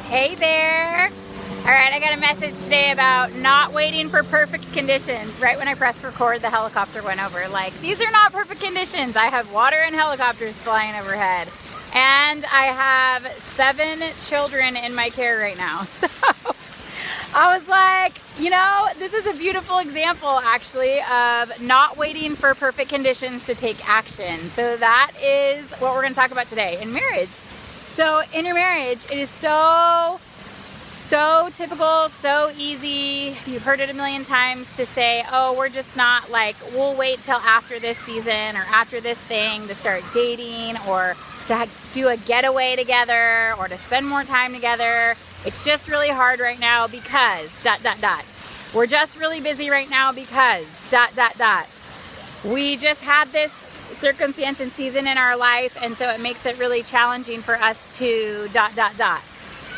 Hey there! Alright, I got a message today about not waiting for perfect conditions. Right when I pressed record, the helicopter went over. Like, these are not perfect conditions. I have water and helicopters flying overhead. And I have 7 children in my care right now. So I was like, you know, this is a beautiful example actually of not waiting for perfect conditions to take action. So that is what we're going to talk about today in marriage. So in your marriage, it is so typical, so easy. You've heard it a million times to say, oh, we're just not like, we'll wait till after this season or after this thing to start dating or to do a getaway together or to spend more time together. It's just really hard right now because ... We're just really busy right now because ... We just had this circumstance and season in our life, and so it makes it really challenging for us to ...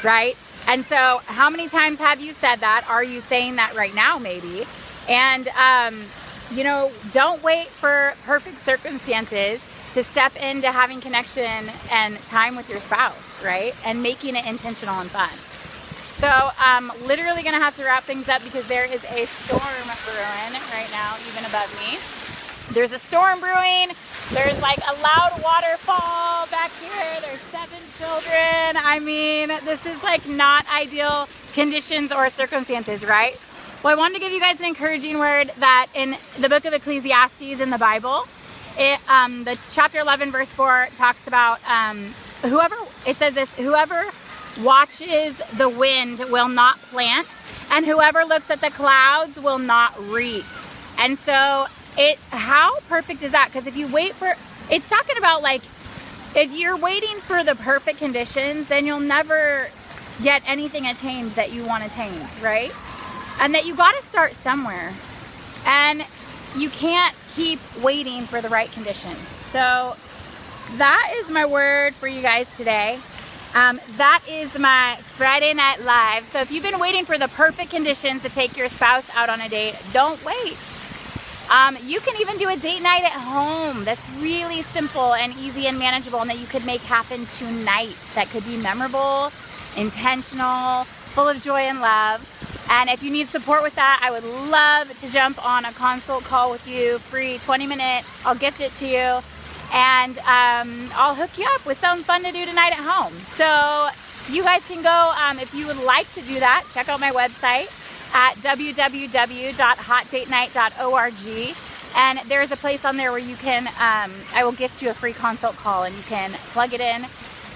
Right? And so how many times have you said that? Are you saying that right now maybe? And you know, don't wait for perfect circumstances to step into having connection and time with your spouse, right? And making it intentional and fun. So I'm literally gonna have to wrap things up because there is a storm brewing right now, even above me. There's a storm brewing. There's like a loud waterfall back here. There's 7 children. I mean, this is like not ideal conditions or circumstances, right? Well, I wanted to give you guys an encouraging word that in the book of Ecclesiastes in the Bible, the chapter 11 verse 4 talks about whoever watches the wind will not plant, and whoever looks at the clouds will not reap. And so how perfect is that? Because if you wait for, it's talking about like, if you're waiting for the perfect conditions, then you'll never get anything attained that you want attained, right? And that you got to start somewhere. And you can't keep waiting for the right conditions. So that is my word for you guys today. That is my Friday Night Live. So if you've been waiting for the perfect conditions to take your spouse out on a date, don't wait. You can even do a date night at home that's really simple and easy and manageable, and that you could make happen tonight. That could be memorable, intentional, full of joy and love. And if you need support with that, I would love to jump on a consult call with you, free 20-minute. I'll gift it to you, and I'll hook you up with something fun to do tonight at home. So you guys can go, if you would like to do that, check out my website at www.hotdatenight.org, and there's a place on there where you can, I will gift you a free consult call, and you can plug it in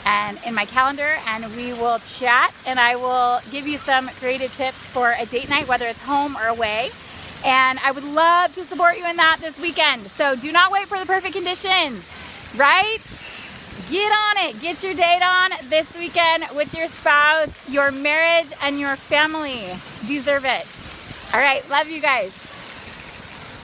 and in my calendar, and we will chat, and I will give you some creative tips for a date night, whether it's home or away. And I would love to support you in that this weekend. So do not wait for the perfect conditions, right? Get on it. Get your date on this weekend with your spouse. Your marriage and your family deserve it. All right. Love you guys.